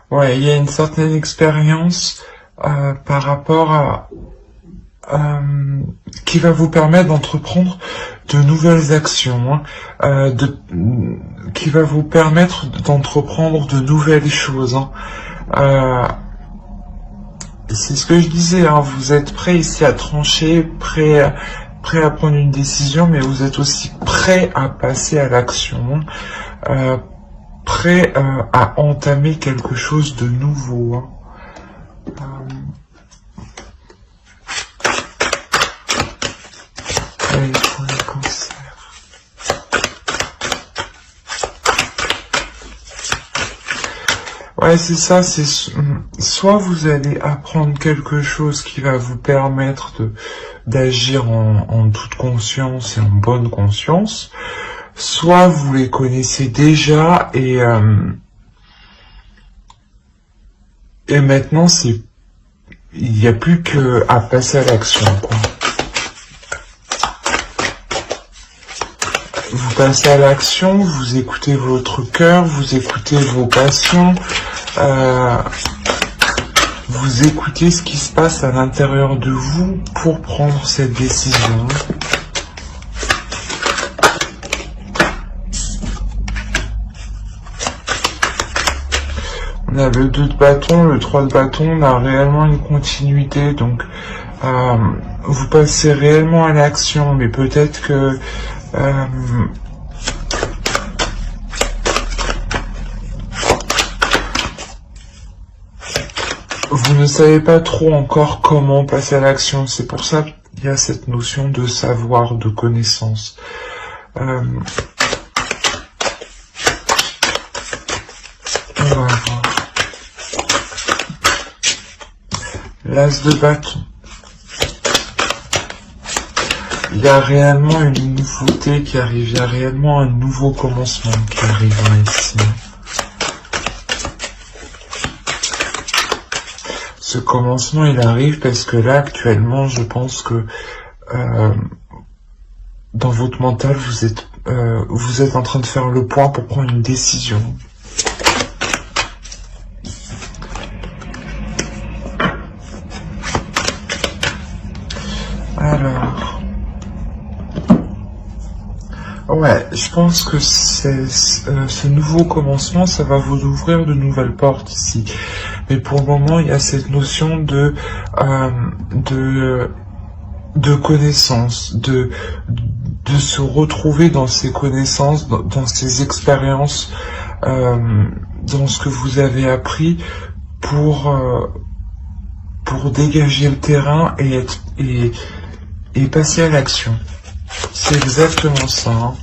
Ouais, il y a une certaine expérience par rapport à qui va vous permettre d'entreprendre de nouvelles actions, hein, qui va vous permettre d'entreprendre de nouvelles choses. Hein. C'est ce que je disais, hein, vous êtes prêt ici à trancher, prêt à prendre une décision, mais vous êtes aussi prêt à passer à l'action, prêt à entamer quelque chose de nouveau. Hein. Allez, pour les cancers. Ouais, c'est ça, c'est soit vous allez apprendre quelque chose qui va vous permettre d'agir en toute conscience et en bonne conscience, soit vous les connaissez déjà et maintenant il n'y a plus qu'à passer à l'action, quoi. Vous passez à l'action, vous écoutez votre cœur, vous écoutez vos passions, vous écoutez ce qui se passe à l'intérieur de vous pour prendre cette décision. On a le 2 de bâton, le 3 de bâton, on a réellement une continuité, donc vous passez réellement à l'action, mais peut-être que vous ne savez pas trop encore comment passer à l'action. C'est pour ça qu'il y a cette notion de savoir, de connaissance. On va voir. L'as de bâton. Il y a réellement une nouveauté qui arrive, il y a réellement un nouveau commencement qui arrive ici. Ce commencement, il arrive parce que là, actuellement, je pense que dans votre mental, vous êtes en train de faire le point pour prendre une décision. Alors... Ouais, je pense que ce nouveau commencement, ça va vous ouvrir de nouvelles portes ici. Mais pour le moment, il y a cette notion de connaissance, de se retrouver dans ces connaissances, dans ces expériences, dans ce que vous avez appris pour dégager le terrain et passer à l'action. C'est exactement ça. Hein.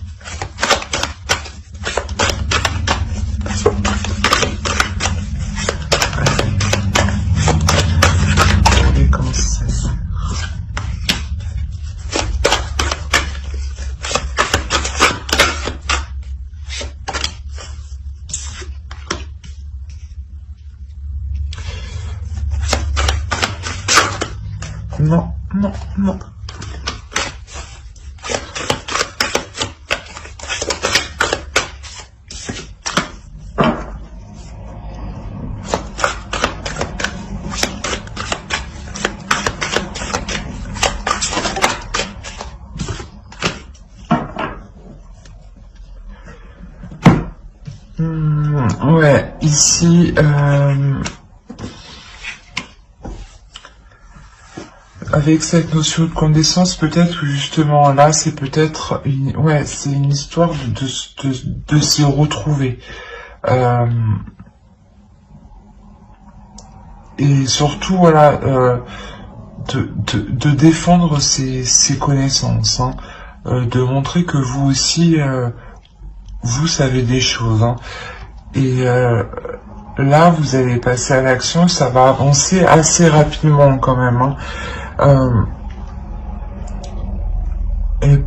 Les cancers. Non, non, non. Ouais, ici, avec cette notion de connaissance, peut-être que justement là, c'est peut-être c'est une histoire de se retrouver. Et surtout, voilà, de défendre ses connaissances, hein, de montrer que vous aussi, vous savez des choses, hein. Et là, vous allez passer à l'action, ça va avancer assez rapidement quand même. Hein. Et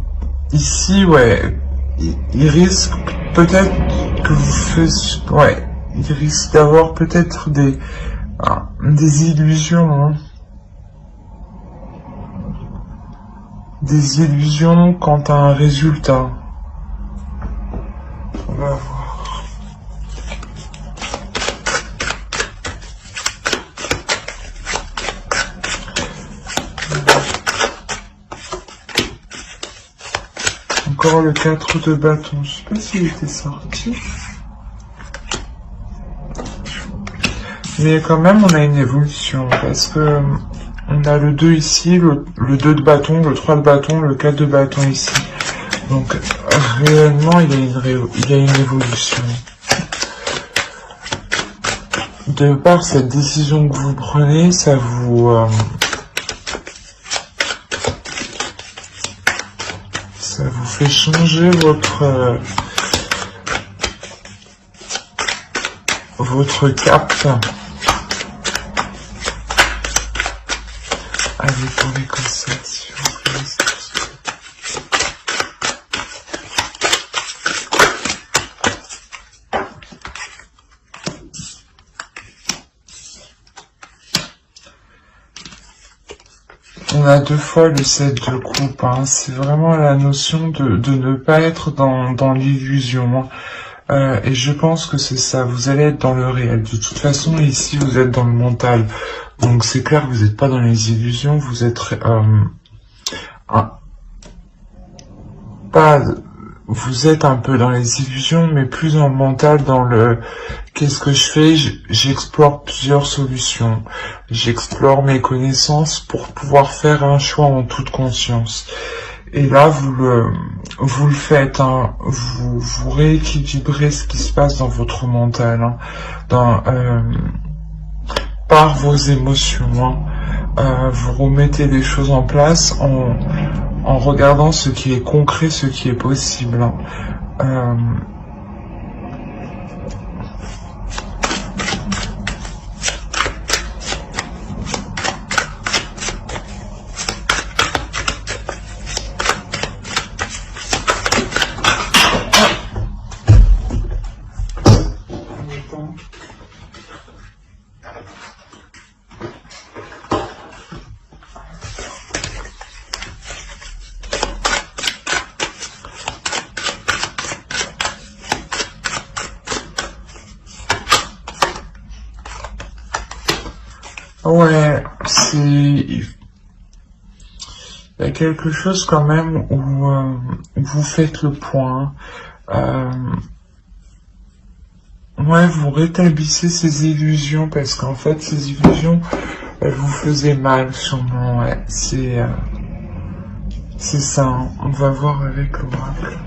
ici, ouais, il risque peut-être que vous fassiez... Ouais, il risque d'avoir peut-être des illusions. Hein. Des illusions quant à un résultat. On va voir. encore le 4 de bâton. Je sais pas s'il était sorti. Mais quand même, on a une évolution. Parce que on a le 2 ici, le 2 de bâton, le 3 de bâton, le 4 de bâton ici. Donc, réellement, il y a une évolution. De par cette décision que vous prenez, ça vous fait changer votre cap. Allez, pour les concerts, s'il vous plaît. On a 2 fois le 7 de coupe, hein. C'est vraiment la notion de ne pas être dans l'illusion. Et je pense que c'est ça, vous allez être dans le réel. De toute façon, ici, vous êtes dans le mental. Donc c'est clair que vous n'êtes pas dans les illusions, vous êtes vous êtes un peu dans les illusions, mais plus dans le mental, dans le qu'est-ce que je fais, j'explore plusieurs solutions, j'explore mes connaissances pour pouvoir faire un choix en toute conscience. Et là, vous le faites, hein, vous rééquilibrez ce qui se passe dans votre mental, hein, par vos émotions, hein. Vous remettez les choses en place en regardant ce qui est concret, ce qui est possible, hein. Ouais, il y a quelque chose quand même où vous faites le point. Ouais, vous rétablissez ces illusions parce qu'en fait, ces illusions, elles vous faisaient mal sûrement. Ouais, c'est ça. Hein. On va voir avec l'oracle.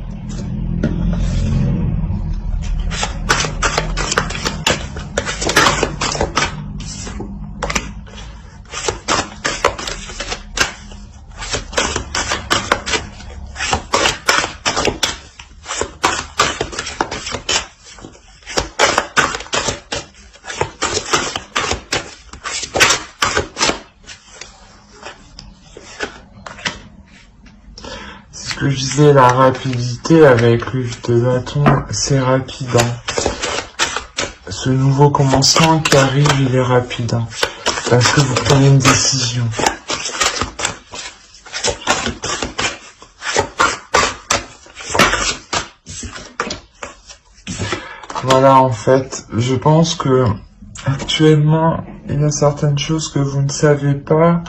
Que je disais, la rapidité avec le 8 de bâton, c'est rapide. Hein. Ce nouveau commencement qui arrive, il est rapide. Hein, parce que vous prenez une décision. Voilà, en fait, je pense que actuellement, il y a certaines choses que vous ne savez pas.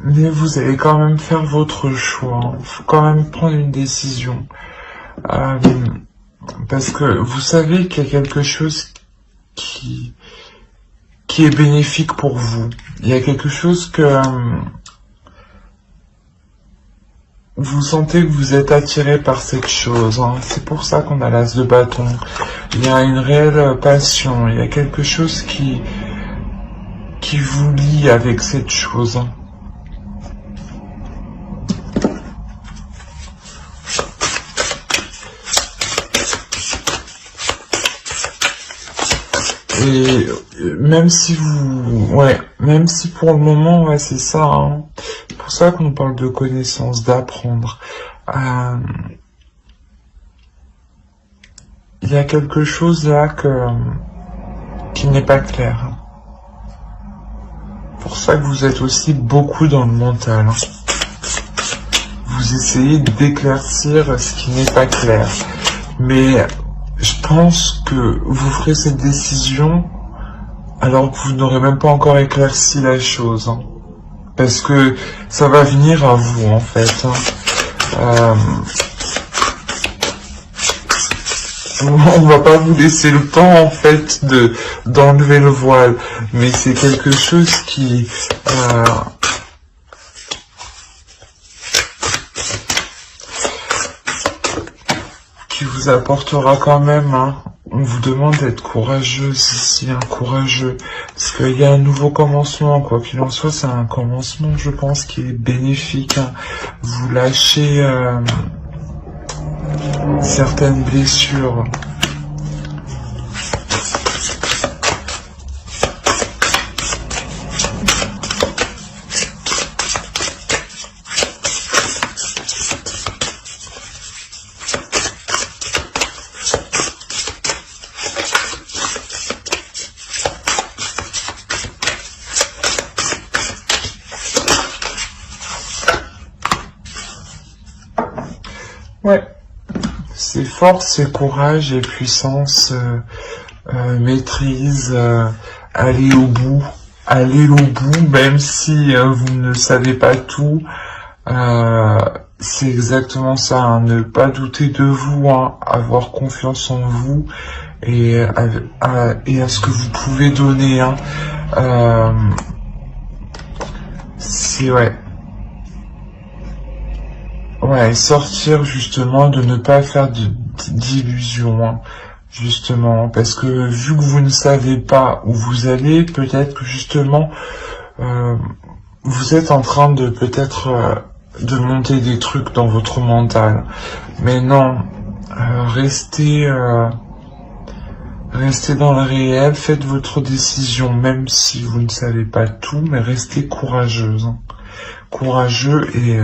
Mais vous allez quand même faire votre choix. Il faut quand même prendre une décision. Parce que vous savez qu'il y a quelque chose qui est bénéfique pour vous. Il y a quelque chose que vous sentez que vous êtes attiré par cette chose. Hein. C'est pour ça qu'on a l'as de bâton. Il y a une réelle passion. Il y a quelque chose qui vous lie avec cette chose. Hein. Et même si même si pour le moment, ouais, c'est ça. Hein. C'est pour ça qu'on parle de connaissance, d'apprendre. Il y a quelque chose là qui n'est pas clair. C'est pour ça que vous êtes aussi beaucoup dans le mental. Hein. Vous essayez d'éclaircir ce qui n'est pas clair. Mais je pense que vous ferez cette décision alors que vous n'aurez même pas encore éclairci la chose. Hein. Parce que ça va venir à vous, en fait. On va pas vous laisser le temps en fait d'enlever le voile, mais c'est quelque chose qui vous apportera quand même. Hein. On vous demande d'être courageuse ici, hein, courageux, parce qu'il y a un nouveau commencement, quoi qu'il en soit, c'est un commencement, je pense, qui est bénéfique. Hein. Vous lâchez certaines blessures. Ouais, c'est force, c'est courage et puissance, maîtrise, aller au bout, même si vous ne savez pas tout. C'est exactement ça, hein, ne pas douter de vous, hein, avoir confiance en vous et à ce que vous pouvez donner. Hein. C'est ouais. Ouais, sortir justement, de ne pas faire d'illusions, hein, justement, parce que vu que vous ne savez pas où vous allez, peut-être que justement, vous êtes en train de peut-être de monter des trucs dans votre mental. Mais non, restez dans le réel, faites votre décision, même si vous ne savez pas tout, mais restez courageuse, hein, courageux et...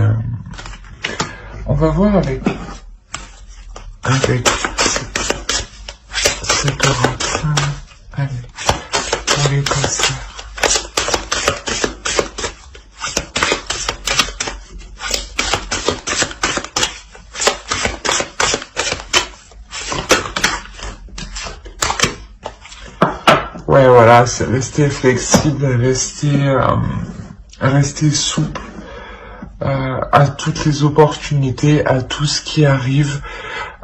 on va voir avec cette oracle. Allez, pour les cancers. Ouais, voilà, c'est rester flexible, rester souple. À toutes les opportunités, à tout ce qui arrive,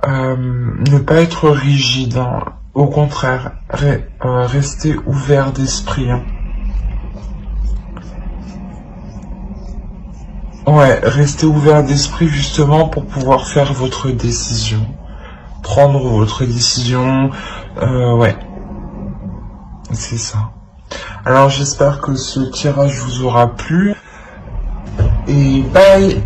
ne pas être rigide, hein. Au contraire, rester ouvert d'esprit. Hein. Ouais, rester ouvert d'esprit justement pour pouvoir faire votre décision, prendre votre décision, ouais, c'est ça. Alors j'espère que ce tirage vous aura plu. Et bye!